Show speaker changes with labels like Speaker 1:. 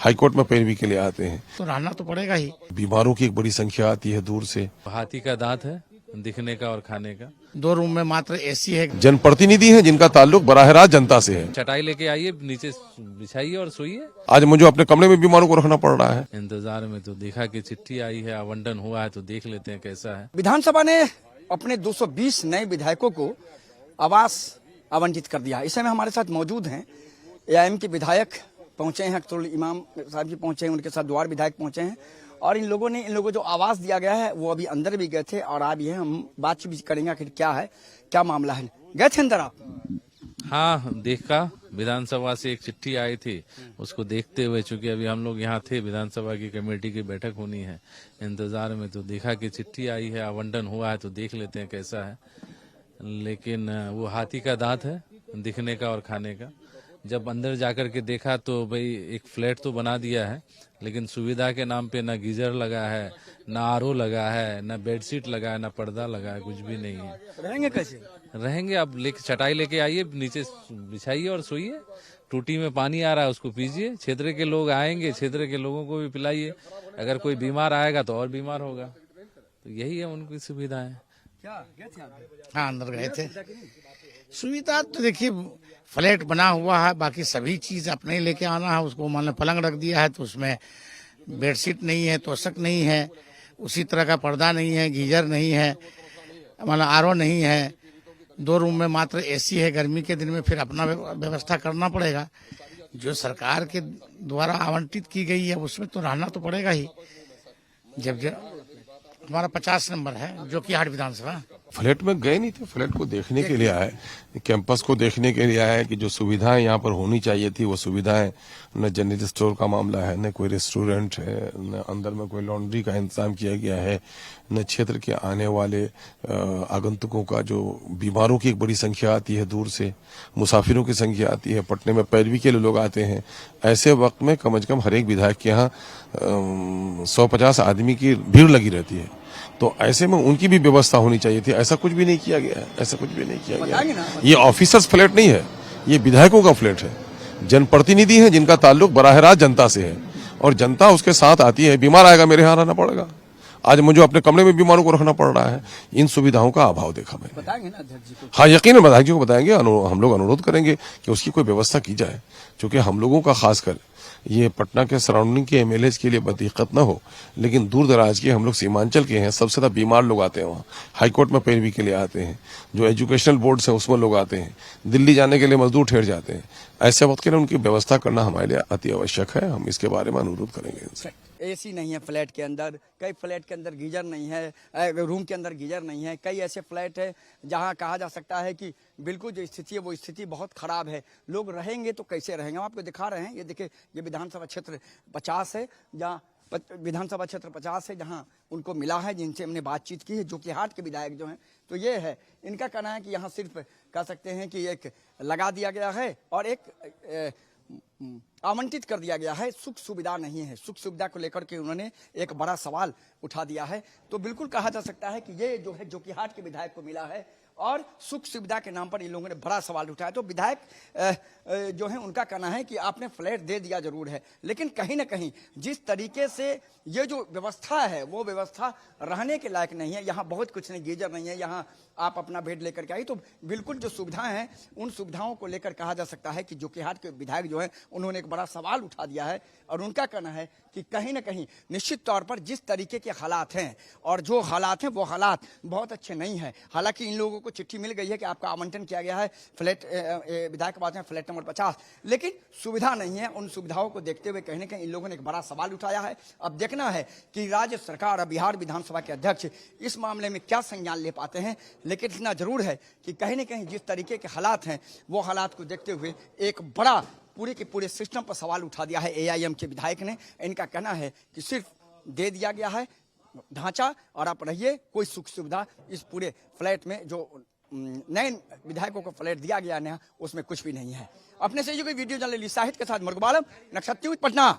Speaker 1: High court में पैरवी के लिए आते हैं।
Speaker 2: तो रहना तो पड़ेगा ही।
Speaker 1: बीमारों की एक बड़ी संख्या आती है दूर से।
Speaker 3: हाथी का दांत है दिखने का और खाने का।
Speaker 2: 2 रूम में मात्र एसी है।
Speaker 1: जनप्रतिनिधि हैं जिनका ताल्लुक बराह रास्त जनता से है।
Speaker 3: चटाई लेके आइए, नीचे बिछाइए और सोइए।
Speaker 1: आज मुझे अपने कमरे में बीमारों को रखना पड़ रहा है।
Speaker 3: इंतजार में तो देखा कि चिट्ठी आई है, आवंटन हुआ है, तो देख लेते हैं कैसा है।
Speaker 4: विधानसभा ने अपने 220 नए विधायकों को आवास आवंटित कर दिया। इस समय हमारे साथ मौजूद हैं एआईएम के विधायक पहुंचे हैं, अख्तरुल इमाम साहब जी पहुंचे हैं, उनके साथ द्वार विधायक पहुंचे हैं और इन लोगों जो आवास दिया गया है वो अभी अंदर भी गए थे और अब ये हम बातचीत भी करेंगे आखिर क्या है, क्या मामला है। गए थे अंदर आप?
Speaker 3: हाँ, देखा। विधानसभा से एक चिट्ठी आई थी, उसको देखते हुए, चूंकि अभी हम लोग यहाँ थे, विधानसभा की कमेटी की बैठक होनी है, इंतजार में तो देखा कि चिट्ठी आई है, आवंटन हुआ है, तो देख लेते हैं कैसा है। लेकिन वो हाथी का दांत है दिखने का और खाने का। जब अंदर जाकर के देखा तो भाई एक फ्लैट तो बना दिया है, लेकिन सुविधा के नाम पे ना गीजर लगा है, ना आरओ लगा है, ना बेडशीट लगा है, ना पर्दा लगा है, कुछ भी नहीं है।
Speaker 4: रहेंगे कैसे?
Speaker 3: रहेंगे अब चटाई लेके आइए, नीचे बिछाइए और सोइए। टूटी में पानी आ रहा है, उसको पीजिए। क्षेत्र के लोग आएंगे, क्षेत्र के लोगों को भी पिलाइए। अगर कोई बीमार आएगा तो और बीमार होगा। तो यही है उनकी सुविधाएं।
Speaker 4: क्या गए थे आप?
Speaker 2: हाँ, अंदर गए थे। सुविधा तो देखिए, फ्लैट बना हुआ है, बाकी सभी चीज अपने लेके आना है। उसको मान लो पलंग रख दिया है तो उसमें बेडशीट नहीं है, तोशक नहीं है, उसी तरह का पर्दा नहीं है, गीजर नहीं है, मान लो आरओ नहीं है। 2 रूम में मात्र एसी है। गर्मी के दिन में फिर अपना व्यवस्था करना पड़ेगा। जो सरकार के द्वारा आवंटित की गई है उसमें तो रहना तो पड़ेगा ही। जब हमारा 50 नंबर है जो कि हाट विधानसभा।
Speaker 1: फ्लैट में गए नहीं थे, फ्लैट को देखने के लिए आए, कैंपस को देखने के लिए आए कि जो सुविधाएं यहाँ पर होनी चाहिए थी वो सुविधाएं, न जनरल स्टोर का मामला है, न कोई रेस्टोरेंट है, न अंदर में कोई लॉन्ड्री का इंतजाम किया गया है, न क्षेत्र के आने वाले आगंतुकों का, जो बीमारों की एक बड़ी संख्या आती है दूर से, मुसाफिरों की संख्या आती है, पटने में पैरवी के लिए लोग आते हैं। ऐसे वक्त में कम से कम हर एक विधायक के यहाँ 150 आदमी की भीड़ लगी रहती है। तो ऐसे में उनकी भी व्यवस्था होनी चाहिए थी। ऐसा कुछ भी नहीं किया गया है, ऐसा कुछ भी नहीं किया गया है। ये ऑफिसर्स फ्लैट नहीं है, ये विधायकों का फ्लैट है। जनप्रतिनिधि हैं जिनका ताल्लुक बराह रास्त जनता से है और जनता उसके साथ आती है। बीमार आएगा मेरे यहाँ रहना पड़ेगा। आज मुझे अपने कमरे में बीमारों को रखना पड़ रहा है। इन सुविधाओं का अभाव देखा मैंने।
Speaker 4: बताएंगे ना अध्यक्ष जी को?
Speaker 1: हाँ, यकीन विधायक जी को बताएंगे। हम लोग अनुरोध करेंगे कि उसकी कोई व्यवस्था की जाए, क्योंकि हम लोगों का खासकर ये पटना के सराउंडिंग के एमएलएज के लिए बदिक्कत न हो, लेकिन दूर दराज के हम लोग सीमांचल के हैं, सबसे ज्यादा बीमार लोग आते हैं वहाँ। हाईकोर्ट में पैरवी के लिए आते हैं, जो एजुकेशनल बोर्ड्स हैं उसमें लोग आते हैं, दिल्ली जाने के लिए मजदूर ठहर जाते हैं। ऐसे वक्त के लिए उनकी व्यवस्था करना हमारे लिए अति आवश्यक है। हम इसके बारे में अनुरोध करेंगे इनसे।
Speaker 4: एसी नहीं है फ्लैट के अंदर, कई फ्लैट के अंदर गीजर नहीं है, रूम के अंदर गीजर नहीं है। कई ऐसे फ्लैट है जहां कहा जा सकता है कि बिल्कुल जो स्थिति है वो स्थिति बहुत खराब है। लोग रहेंगे तो कैसे रहेंगे? हम आपको दिखा रहे हैं। ये देखिए, ये विधानसभा क्षेत्र 50 है, जहाँ विधानसभा क्षेत्र 50 है, जहां उनको मिला है, जिनसे हमने बातचीत की है, जो कि हाट के विधायक जो हैं। तो ये है, इनका कहना है कि यहाँ सिर्फ कह सकते हैं कि एक लगा दिया गया है और एक आवंटित कर दिया गया है। सुख सुविधा नहीं है। सुख सुविधा को लेकर के उन्होंने एक बड़ा सवाल उठा दिया है। तो बिल्कुल कहा जा सकता है कि ये जो है जो कि हाट के विधायक को मिला है और सुख सुविधा के नाम पर इन लोगों ने बड़ा सवाल उठाया। तो विधायक जो है उनका कहना है कि आपने फ्लैट दे दिया जरूर है, लेकिन कहीं ना कहीं जिस तरीके से ये जो व्यवस्था है वो व्यवस्था रहने के लायक नहीं है। यहाँ बहुत कुछ नहीं, गीजर नहीं है, यहाँ आप अपना बेड लेकर के आई। तो बिल्कुल जो सुविधाएं हैं उन सुविधाओं को लेकर कहा जा सकता है कि जो कि हाट के विधायक जो है उन्होंने एक बड़ा सवाल उठा दिया है और उनका कहना है कि कहीं ना कहीं निश्चित तौर पर जिस तरीके के हालात हैं और जो हालात हैं वो हालात बहुत अच्छे नहीं हैं। हालांकि इन लोगों को चिट्ठी मिल गई है कि आपका आवंटन किया गया है फ्लैट, विधायक बात है फ्लैट नंबर 50, लेकिन सुविधा नहीं है। उन सुविधाओं को देखते हुए कहीं ना कहीं इन लोगों ने एक बड़ा सवाल उठाया है। अब देखना है कि राज्य सरकार और बिहार विधानसभा के अध्यक्ष इस मामले में क्या संज्ञान ले पाते हैं। लेकिन इतना जरूर है कि कहीं ना कहीं जिस तरीके के हालात हैं वो हालात को देखते हुए एक बड़ा पूरे के पूरे सिस्टम पर सवाल उठा दिया है एआईएम के विधायक ने। इनका कहना है कि सिर्फ दे दिया गया है ढांचा और आप रहिए, कोई सुख सुविधा इस पूरे फ्लैट में, जो नए विधायकों को फ्लैट दिया गया नया, उसमें कुछ भी नहीं है। अपने से जो कोई वीडियो जर्नलिस्ट साहित्य के साथ मुर्गबालम, नक्षत्र पटना।